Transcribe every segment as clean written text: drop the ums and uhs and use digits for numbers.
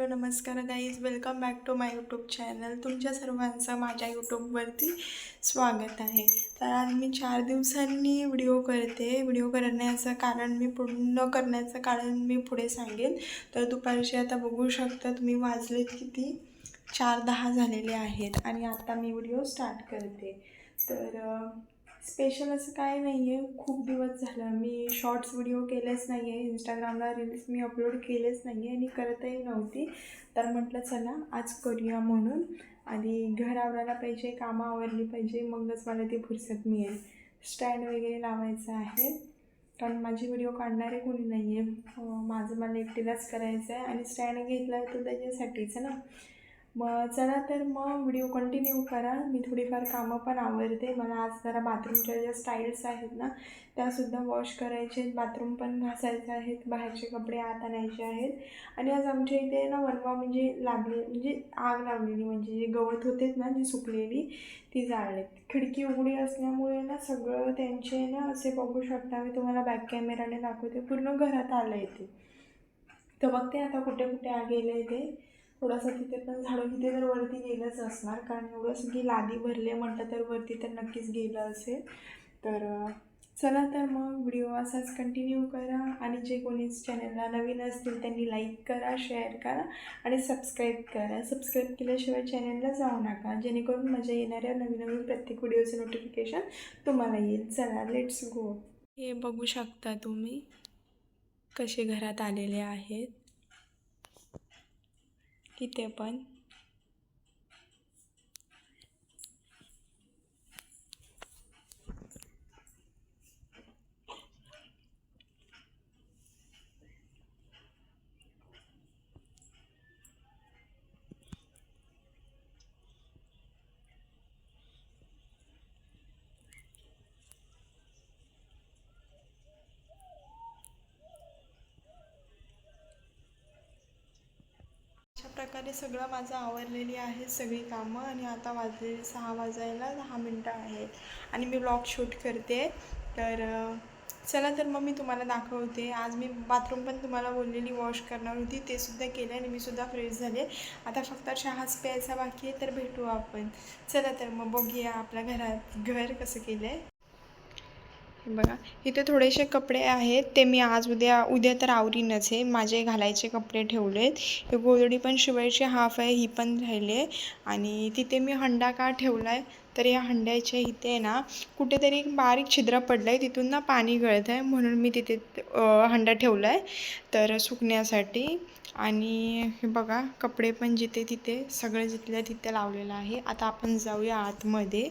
Hello नमस्कार guys, welcome back to my YouTube channel. तुमच्या सर्वांचं माझ्या यूट्यूबवरती स्वागत आहे. तर आज मी 4 दिवसांनी व्हिडिओ करते. व्हिडिओ करण्याचं कारण मी पुढे सांगेन. तर दुपारचे आता बघू शकता तुम्ही, वाजलेत किती, 4:10 झालेले आहेत आणि आता मी व्हिडिओ स्टार्ट करते. तर स्पेशल असं काय नाही आहे. खूप दिवस झालं मी शॉर्ट्स व्हिडिओ केलेच नाही आहे. इंस्टाग्रामला रील्स मी अपलोड केलेच नाही आहे आणि करतही नव्हती. तर म्हटलं चला आज करूया म्हणून. आणि घर आवरायला पाहिजे, कामं आवरली पाहिजे, मगच मला ती फुरसत मिळेल. स्टँड वगैरे लावायचं आहे, कारण माझी व्हिडिओ काढणारे कोणी नाही आहे. माझं मला एकटीलाच करायचं आहे आणि स्टँड घेतला आहे तो त्याच्यासाठीच ना. मग चला तर मग व्हिडिओ कंटिन्यू करा. मी थोडीफार कामं पण आवरते. मला आज जरा बाथरूमच्या ज्या स्टाईल्स आहेत ना त्यासुद्धा वॉश करायचे आहेत, बाथरूम पण घासायचे आहेत, बाहेरचे कपडे आत आणायचे आहेत. आणि आज आमच्या इथे ना वणवा म्हणजे आग लावलेली, म्हणजे जे गवत होते ना जी सुकलेली ती जाळलेत. खिडकी उघडी असल्यामुळे ना सगळं त्यांचे ना असे बघू शकता. मी तुम्हाला बॅक कॅमेराने दाखवते, पूर्ण घरात आलं आहे ते. तर बघते आता कुठे कुठे गेले ते. थोडासा तिथे पण झाडू, तिथे तर वरती गेलंच असणार, कारण एवढं सगळी लादी भरले म्हटलं तर वरती तर नक्कीच गेलं असेल. तर चला तर मग व्हिडिओ असाच कंटिन्यू करा. आणि जे कोणीच चॅनलला नवीन असतील त्यांनी लाईक करा, शेअर करा आणि सबस्क्राईब करा. सबस्क्राईब केल्याशिवाय चॅनलला जाऊ नका, जेणेकरून माझ्या येणाऱ्या नवीन प्रत्येक व्हिडिओचं नोटिफिकेशन तुम्हाला येईल. चला लेट्स गो. हे बघू शकता तुम्ही कसे घरात आलेले आहेत. इथे पण अशा प्रकारे सगळं माझं आवरलेली आहे सगळी कामं. आणि आता वाजलेले 6 वाजायला 10 मिनटं आहेत आणि मी ब्लॉग शूट करते. तर चला तर मग मी तुम्हाला दाखवते. आज मी बाथरूम पण तुम्हाला बोललेली वॉश करणार होती, ते सुद्धा केलं आणि मी सुद्धा फ्रेश झाले. आता फक्त चहाच प्यायचा बाकी आहे. तर भेटू आपण. चला तर मग बघूया आपल्या घर कसं केलं आहे. बघा इथे थोडेसे कपडे आहेत, ते मी आज उद्या तर आवरीनच आहे. माझे घालायचे कपडे ठेवलेत. हे गोधडी पण शिवायची हाफ आहे, ही पण राहिली आहे. आणि तिथे मी हंडा का ठेवला आहे, तर या हंड्याच्या इथे ना कुठेतरी एक बारीक छिद्र पडलं आहे, तिथून ना पाणी गळत आहे, म्हणून मी तिथे हंडा ठेवला आहे तर सुकण्यासाठी. आणि हे बघा कपडे पण जिथे तिथे सगळं जिथल्या तिथे लावलेलं आहे. आता आपण जाऊया आतमध्ये.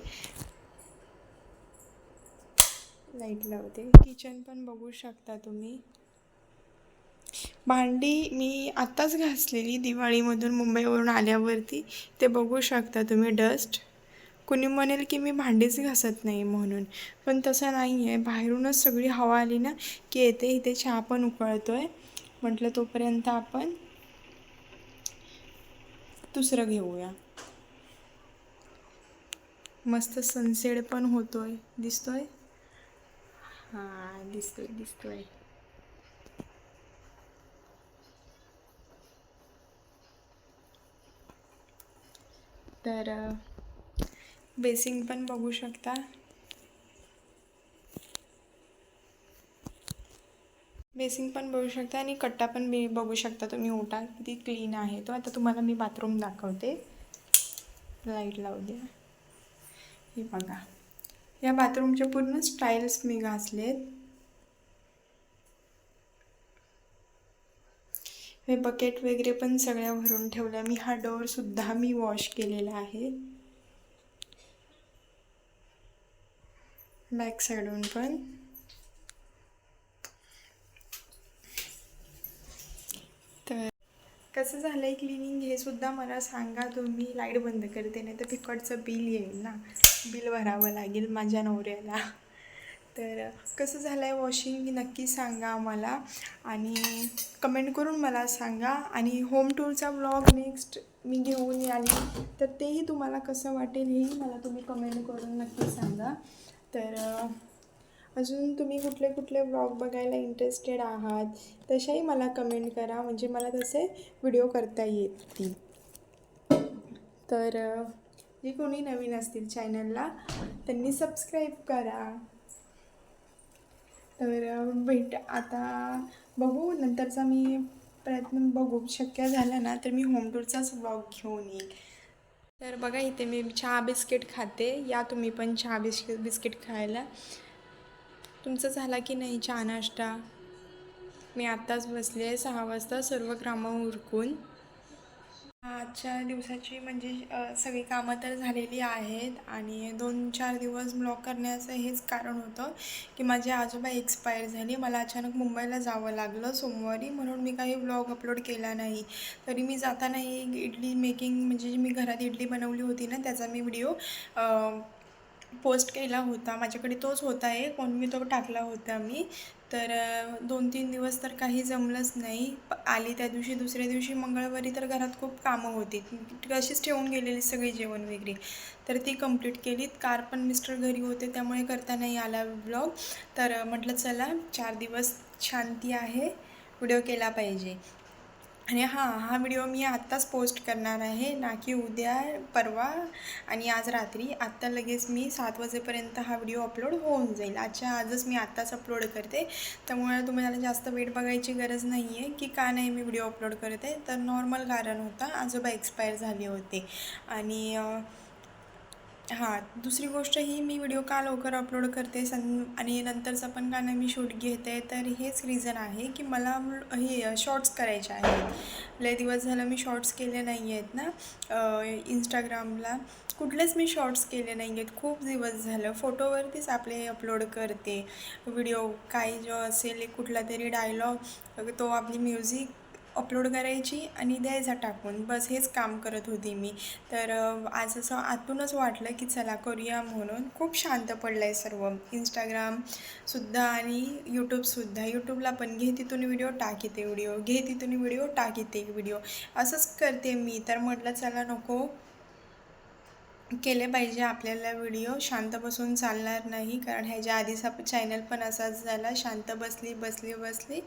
लाईट लावते. किचन पण बघू शकता तुम्ही. भांडी मी आत्ताच घासलेली दिवाळीमधून मुंबईवरून आल्यावरती. ते बघू शकता तुम्ही डस्ट. कुणी म्हणेल की मी भांडीच घासत नाही म्हणून, पण तसं नाही आहे. बाहेरूनच सगळी हवा आली ना की येते. इथे चहा पण उकळतो आहे, म्हटलं तोपर्यंत आपण दुसरं घेऊया. मस्त सनसेट पण होतोय, दिसतोय. हां दिसतोय. तर बेसिंग पण बघू शकता. आणि कट्टा पण बघू शकता तुम्ही. ओटा किती क्लीन आहे तो. आता तुम्हाला मी बाथरूम दाखवते. लाईट लावू द्या. हे बघा, या बाथरूमच्या पूर्ण स्टाईल्स मी घासलेत. हे बकेट वगैरे पण सगळ्या भरून ठेवल्या मी. हा डोअर सुद्धा मी वॉश केलेला आहे, बॅक साईडून पण. तर कसं झालं आहे क्लिनिंग हे सुद्धा मला सांगा तुम्ही. लाईट बंद करते, नाही तर तिकडचं बिल येईल ना, बिल भरावं लागेल माझ्या नवऱ्याला. तर कसं झालं आहे वॉशिंग नक्की सांगा आम्हाला आणि कमेंट करून मला सांगा. आणि होम टूरचा ब्लॉग नेक्स्ट मी घेऊन आली तर तेही तुम्हाला कसं वाटेल हेही मला तुम्ही कमेंट करून नक्की सांगा. तर अजून तुम्ही कुठले कुठले व्लॉग बघायला इंटरेस्टेड आहात तशाही मला कमेंट करा, म्हणजे मला तसे व्हिडिओ करता येतील. तर जे कोणी नवीन असतील चॅनलला त्यांनी सबस्क्राईब करा. तर भेट आता बघू नंतरचा मी प्रयत्न बघू, शक्य झालं ना तर मी होम टूरचाच व्लॉग घेऊन येईल. तर बघा इथे मी चहा बिस्किट खाते, या तुम्ही पण चहा बिस्किट खायला. तुमचं झाला की नाही चहा नाश्ता? मी आत्ताच बसले आहे 6 वाजता सर्व कामं उरकून. आजच्या दिवसाची म्हणजे सगळी कामं तर झालेली आहेत आणि 2-4 दिवस ब्लॉग करण्याचं हेच कारण होतं की माझे आजोबा एक्सपायर झाले. मला अचानक मुंबईला जावं लागलं सोमवारी, म्हणून मी काही ब्लॉग अपलोड केला नाही. तरी मी जातानाही इडली मेकिंग म्हणजे मी घरात इडली बनवली होती ना त्याचा मी व्हिडिओ पोस्ट केला होता. माझ्याकडे तोच होता एक, म्हणून मी तो टाकला होता मी. तर 2-3 दिवस तर काही जमलंच नाही. आली त्या दिवशी, दुसऱ्या दिवशी मंगळवारी तर घरात खूप कामं होती, अशीच ठेवून गेलेली सगळी जेवण वगैरे, तर ती कंप्लीट केलीत. कार पण मिस्टर घरी होते त्यामुळे करता नाही आला ब्लॉग. तर म्हटलं चला 4 दिवस शांती आहे, व्हिडिओ केला पाहिजे. आणि हा व्हिडिओ मी आत्ताच पोस्ट करणार आहे, ना की उद्या परवा आणि आज रात्री. आत्ता लगेच मी 7 वाजेपर्यंत हा व्हिडिओ अपलोड होऊन जाईल. आजच मी आत्ताच अपलोड करते, त्यामुळे तुम्हाला जास्त वेट बघायची गरज नाही आहे की का नाही मी व्हिडिओ अपलोड करते. तर नॉर्मल कारण होता, आजोबा एक्सपायर झाले होते. आणि दुसरी गोष्ट ही मी व्हिडिओ का लवकर अपलोड करते आणि नंतरचं पण का नाही मी शूट घेते, तर हेच रिझन आहे की मला हे शॉर्ट्स करायचे आहेत. लय दिवस झालं मी शॉर्ट्स केले नाही आहेत ना इंस्टाग्रामला, कुठलेच मी शॉर्ट्स केले नाही आहेत. खूप दिवस झालं फोटोवरतीच आपले अपलोड करते व्हिडिओ. काही जो असेल एक कुठला तरी डायलॉग, तो आपली म्युझिक अपलोड करायची आणि द्यायचा टाकून, बस हेच काम करत होती मी. तर आज असं आतूनच वाटलं की चला करूया म्हणून. खूप शांत पडलं आहे सर्व, इंस्टाग्रामसुद्धा आणि यूट्यूबसुद्धा. यूट्यूबला पण घे तिथून व्हिडिओ टाक इथे व्हिडिओ, घे तिथून व्हिडिओ टाक इथे व्हिडिओ, असंच करते मी. तर म्हटलं चला नको, केले पाहिजे आपल्याला व्हिडिओ, शांत बसून चालणार नाही. कारण ह्याच्या आधीचा चॅनल पण असाच झाला, शांत बसली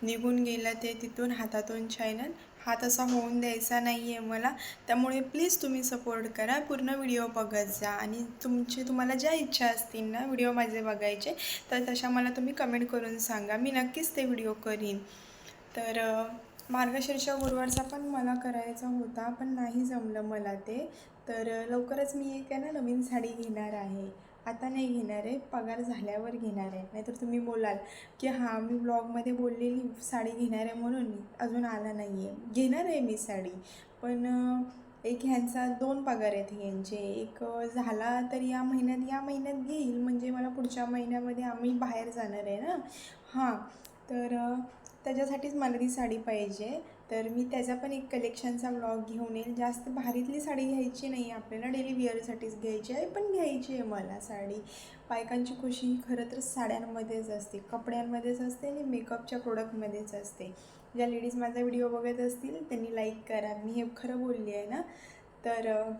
निघून गेलं ते तिथून हातातून चॅनल. हा तसा होऊन द्यायचा नाही आहे मला. त्यामुळे प्लीज तुम्ही सपोर्ट करा, पूर्ण व्हिडिओ बघत जा. आणि तुम्हाला ज्या इच्छा असतील ना व्हिडिओ माझे बघायचे, तर तशा मला तुम्ही कमेंट करून सांगा, मी नक्कीच ते व्हिडिओ करीन. तर मार्गशीर्ष गुरुवारचा पण मला करायचा होता, पण नाही जमलं मला ते. तर लवकरच मी एक आहे ना नवीन साडी घेणार आहे. आता नाही घेणार आहे, पगार झाल्यावर घेणार आहे. नाहीतर तुम्ही बोलाल की हां मी ब्लॉगमध्ये बोललेली साडी घेणार आहे म्हणून अजून आला नाही आहे. घेणार आहे मी साडी, पण एक ह्यांचा 2 पगार आहेत ह्यांचे. एक झाला तर या महिन्यात घेईल, म्हणजे मला पुढच्या महिन्यामध्ये आम्ही बाहेर जाणार आहे ना. तर त्याच्यासाठीच मला ती साडी पाहिजे. तर मी त्याचा पण एक कलेक्शनचा व्लॉग घेऊन येईल. जास्त भारीतली साडी घ्यायची नाही आपल्याला, डेली वेअरसाठीच घ्यायची आहे, पण घ्यायची आहे मला साडी. बायकांची खुशी ही खरं तर साड्यांमध्येच असते, कपड्यांमध्येच असते आणि मेकअपच्या प्रोडक्टमध्येच असते. ज्या लेडीज माझा व्हिडिओ बघत असतील त्यांनी लाईक करा, मी हे खरं बोलली आहे ना. तर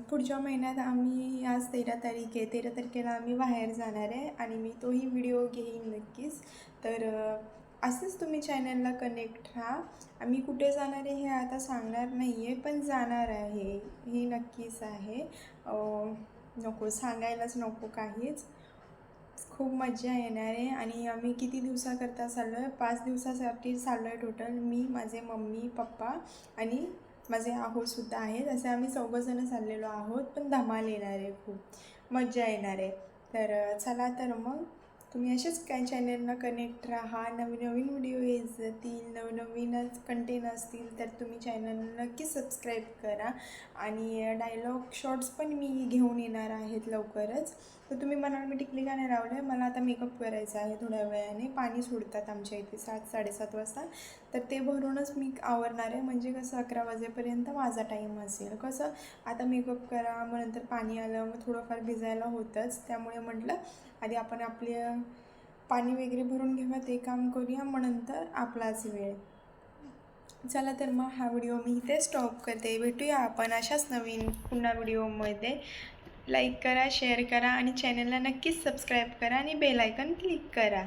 पुढच्या महिन्यात आम्ही आज 13 तारीख आहे, 13 तारखेला आम्ही बाहेर जाणार आहे आणि मी तोही व्हिडिओ घेईन नक्कीच. तर असंच तुम्ही चॅनलला कनेक्ट राहा. आम्ही कुठे जाणार आहे हे आता सांगणार नाही आहे, पण जाणार आहे हे नक्कीच आहे. नको सांगायलाच नको काहीच. खूप मजा येणार आहे. आणि आम्ही किती दिवसाकरता चाललो आहे, 5 दिवसासाठी चाललो आहे टोटल. मी, माझे मम्मी पप्पा आणि माझे आहोसुद्धा आहेत. असे आम्ही 4 चाललेलो आहोत, पण धमाल येणार आहे, खूप मजा येणार आहे. तर चला तर मग तुम्ही असेच काय चॅनलला कनेक्ट राहा. नवीन व्हिडिओ येत जातील, नवनवीनच कंटेंट असतील तर तुम्ही चॅनलला नक्की सबस्क्राईब करा. आणि डायलॉग शॉर्ट्स पण मी घेऊन येणार आहेत लवकरच. तर तुम्ही म्हणाल मी टिकली का नाही लावलं आहे, मला आता मेकअप करायचा आहे थोड्या वेळाने. पाणी सोडतात आमच्या इथे 7-7:30 वाजता, तर ते भरूनच मी आवरणार आहे. म्हणजे कसं 11 वाजेपर्यंत माझा टाईम असेल. कसं आता मेकअप करा, मग नंतर पाणी आलं, मग थोडंफार भिजायला होतंच. त्यामुळे म्हटलं आधी आपण आपले पाणी वगैरे भरून घेऊया, ते काम करूया, मग नंतर आपलाच वेळ. चला तर मग हा व्हिडिओ मी इथे स्टॉप करते. भेटूया आपण अशाच नवीन पुन्हा व्हिडिओमध्ये. लाईक करा, शेअर करा आणि चॅनलला नक्कीच सबस्क्राईब करा आणि बेल आयकॉन क्लिक करा.